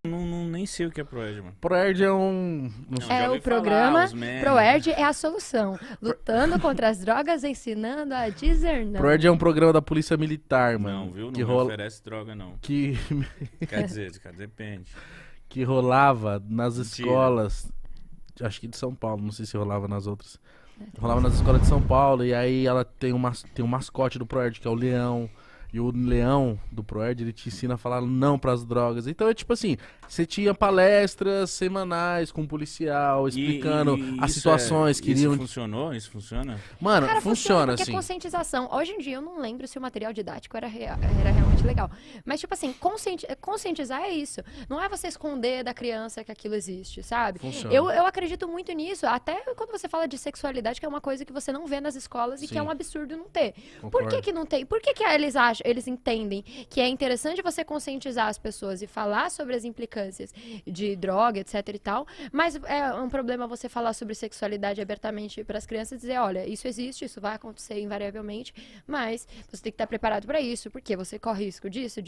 Nem sei o que é ProErd, mano. ProErd é um... Não, já É ouvi o programa falar, os memes. ProErd é a solução. Lutando contra as drogas, ensinando a dizer não. ProErd é um programa da Polícia Militar, mano. Não, viu? Não Que me oferece droga, não. Que... Quer dizer, depende. que rolava nas Mentira. escolas, acho que de São Paulo, não sei se rolava nas outras. Rolava nas escolas de São Paulo, e aí ela tem um mascote do ProErd, que é o leão. E o leão do ProErd, ele te ensina a falar não pras drogas. Então é tipo assim, você tinha palestras semanais com um policial, explicando as situações que iriam... Isso funcionou? Isso funciona? Mano, Cara, funciona porque assim. é conscientização. Hoje em dia eu não lembro se o material didático era realmente legal. Mas, tipo assim, conscientizar é isso. Não é você esconder da criança que aquilo existe, sabe? Funciona. Eu acredito muito nisso. Até quando você fala de sexualidade, que é uma coisa que você não vê nas escolas e que é Sim. um absurdo não ter. Por Concordo. que não tem? Por que eles entendem que é interessante você conscientizar as pessoas e falar sobre as implicâncias de droga, etc e tal, mas é um problema você falar sobre sexualidade abertamente para as crianças e dizer, olha, isso existe, isso vai acontecer invariavelmente, mas você tem que estar preparado para isso, porque você corre risco disso,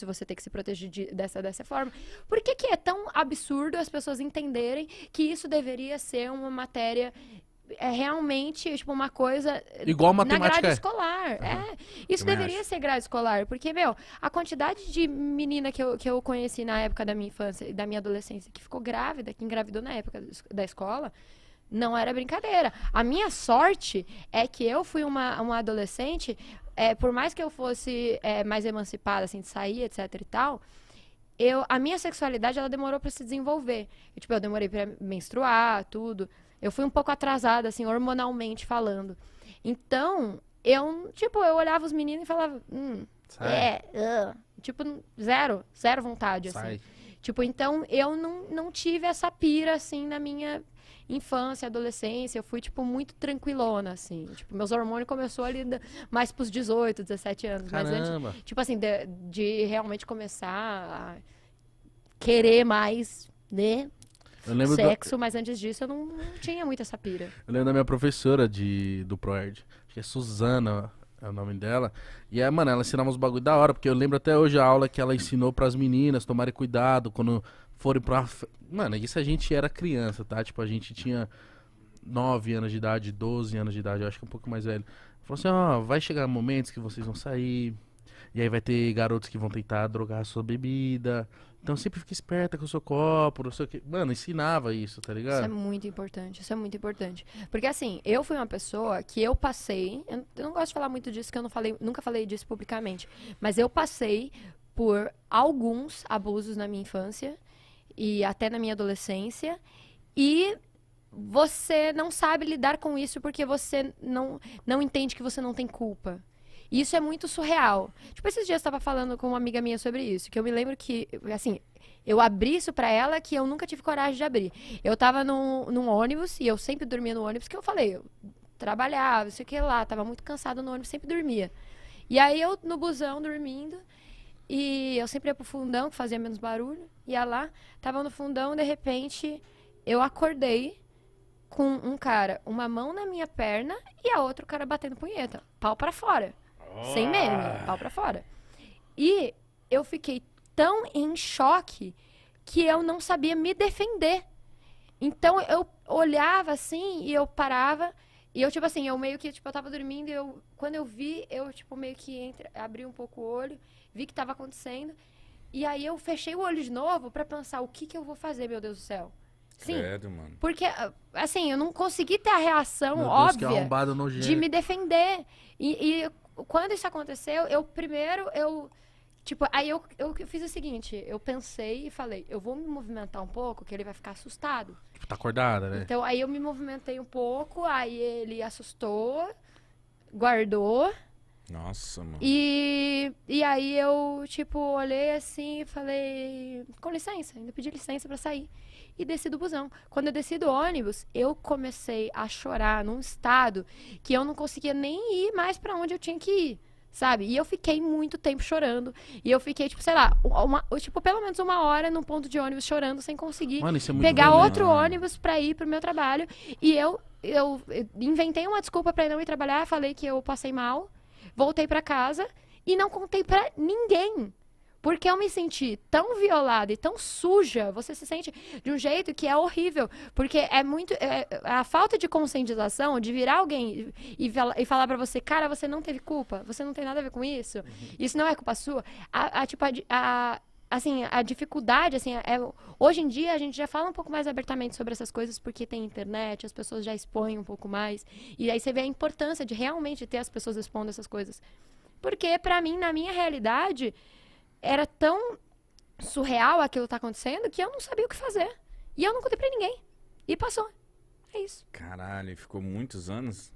você tem que se proteger dessa forma. Por que é tão absurdo as pessoas entenderem que isso deveria ser uma matéria realmente, tipo, uma coisa Igual na matemática grade é. escolar. Isso Também deveria acho. ser grade escolar, porque, meu, a quantidade de menina que eu conheci na época da minha infância e da minha adolescência que ficou grávida, que engravidou na época da escola, não era brincadeira. A minha sorte é que eu fui uma adolescente, por mais que eu fosse mais emancipada, assim, de sair, etc e tal, a minha sexualidade, ela demorou pra se desenvolver. Eu demorei pra menstruar, tudo. Eu fui um pouco atrasada, assim, hormonalmente falando. Então, eu olhava os meninos e falava, Sai. zero vontade, assim. Sai. Então, eu não tive essa pira, assim, na minha infância, adolescência. Eu fui, muito tranquilona, assim. Meus hormônios começou ali mais pros 18, 17 anos. Caramba. Mas antes, assim, de realmente começar a querer mais, né? Eu lembro Sexo, mas antes disso eu não tinha muito essa pira. Eu lembro da minha professora do ProErd, acho que é Suzana, é o nome dela. E mano, ela ensinava uns bagulho da hora, porque eu lembro até hoje a aula que ela ensinou pras meninas tomarem cuidado quando forem pra... Mano, isso a gente era criança, tá? Tipo, a gente tinha 9 anos de idade, 12 anos de idade, eu acho que um pouco mais velho. Falou assim, ó, vai chegar momentos que vocês vão sair, e aí vai ter garotos que vão tentar drogar a sua bebida. Então sempre fica esperta com o seu copo, não sei o que. Mano, ensinava isso, tá ligado? Isso é muito importante, isso é muito importante. Porque assim, eu fui uma pessoa que eu passei, eu não gosto de falar muito disso, que eu nunca falei disso publicamente, mas eu passei por alguns abusos na minha infância e até na minha adolescência, e você não sabe lidar com isso porque você não entende que você não tem culpa. E isso é muito surreal. Esses dias eu estava falando com uma amiga minha sobre isso, que eu me lembro que, assim, eu abri isso pra ela que eu nunca tive coragem de abrir. Eu tava num ônibus, e eu sempre dormia no ônibus, que eu falei, eu trabalhava, não sei o que lá, tava muito cansada no ônibus, sempre dormia. E aí eu, no busão, dormindo, e eu sempre ia pro fundão, que fazia menos barulho, ia lá, tava no fundão, de repente, eu acordei com um cara, uma mão na minha perna, e a outra o cara batendo punheta, pau pra fora. Sem meme, pau pra fora. E eu fiquei tão em choque que eu não sabia me defender. Então eu olhava assim e eu parava. E eu, eu meio que, eu tava dormindo e quando eu vi, eu, meio que abri um pouco o olho, vi que tava acontecendo. E aí eu fechei o olho de novo pra pensar, o que eu vou fazer, meu Deus do céu? Sim, Credo, mano. porque, assim, eu não consegui ter a reação Meu Deus, que óbvia arrombado nojento. de me defender. E quando isso aconteceu, aí eu fiz o seguinte, eu pensei e falei, eu vou me movimentar um pouco, que ele vai ficar assustado. Tipo, tá acordada, né? Então, aí eu me movimentei um pouco, aí ele assustou, guardou, Nossa, mano. e aí eu, olhei assim e falei, com licença, ainda pedi licença pra sair. E desci do busão. Quando eu desci do ônibus, eu comecei a chorar num estado que eu não conseguia nem ir mais pra onde eu tinha que ir, sabe? E eu fiquei muito tempo chorando. E eu fiquei, sei lá, pelo menos 1 hora num ponto de ônibus chorando sem conseguir Mano, isso é muito pegar violento. outro ônibus pra ir pro meu trabalho. E eu inventei uma desculpa pra não ir trabalhar, falei que eu passei mal, voltei pra casa e não contei pra ninguém. Porque eu me senti tão violada e tão suja, você se sente de um jeito que é horrível. Porque é muito. A falta de conscientização, de virar alguém e falar pra você, cara, você não teve culpa, você não tem nada a ver com isso, isso não é culpa sua. Assim, a dificuldade, assim, hoje em dia a gente já fala um pouco mais abertamente sobre essas coisas porque tem internet, as pessoas já expõem um pouco mais. E aí você vê a importância de realmente ter as pessoas expondo essas coisas. Porque pra mim, na minha realidade, era tão surreal aquilo que tá acontecendo que eu não sabia o que fazer. E eu não contei pra ninguém. E passou. É isso. Caralho, ficou muitos anos?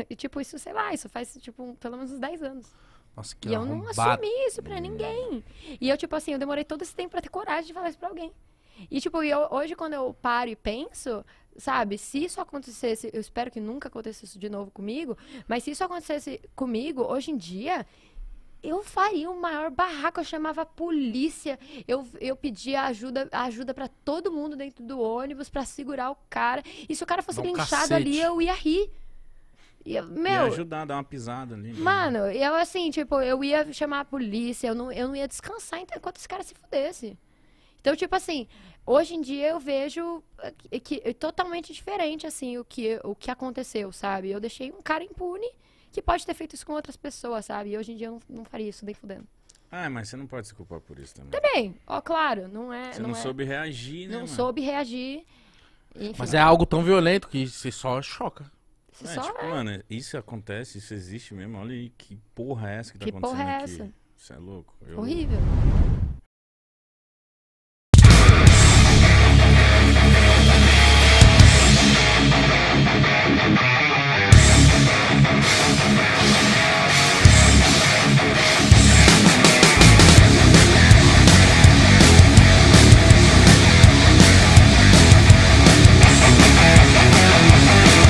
E, tipo, isso, sei lá, isso faz, tipo, pelo menos uns 10 anos. Nossa, que E eu não arrombado. assumi isso pra ninguém. E eu, tipo assim, eu demorei todo esse tempo pra ter coragem de falar isso pra alguém. E, tipo, hoje quando eu paro e penso, sabe, se isso acontecesse, eu espero que nunca aconteça isso de novo comigo, mas se isso acontecesse comigo, hoje em dia, eu faria o maior barraco, eu chamava a polícia, eu pedia ajuda pra todo mundo dentro do ônibus pra segurar o cara. E se o cara fosse Dá um linchado cacete. ali, eu ia rir. E, E meu, ajudar, dar uma pisada ali. né? mano, eu assim, tipo, eu ia chamar a polícia, eu não ia descansar enquanto esse cara se fudesse. Então, tipo assim, hoje em dia eu vejo que é totalmente diferente, assim, o que aconteceu, sabe? Eu deixei um cara impune que pode ter feito isso com outras pessoas, sabe? E hoje em dia eu não faria isso, nem fudendo. Ah, mas você não pode se culpar por isso também. Também, ó, claro, não é... Você não soube reagir, né, Não mano? soube reagir. Enfim, Mas é algo tão violento que você só choca. você É, só tipo, mano, isso acontece, isso existe mesmo. Olha aí, que porra é essa que tá Que acontecendo porra é aqui? essa? Isso é louco. horrível.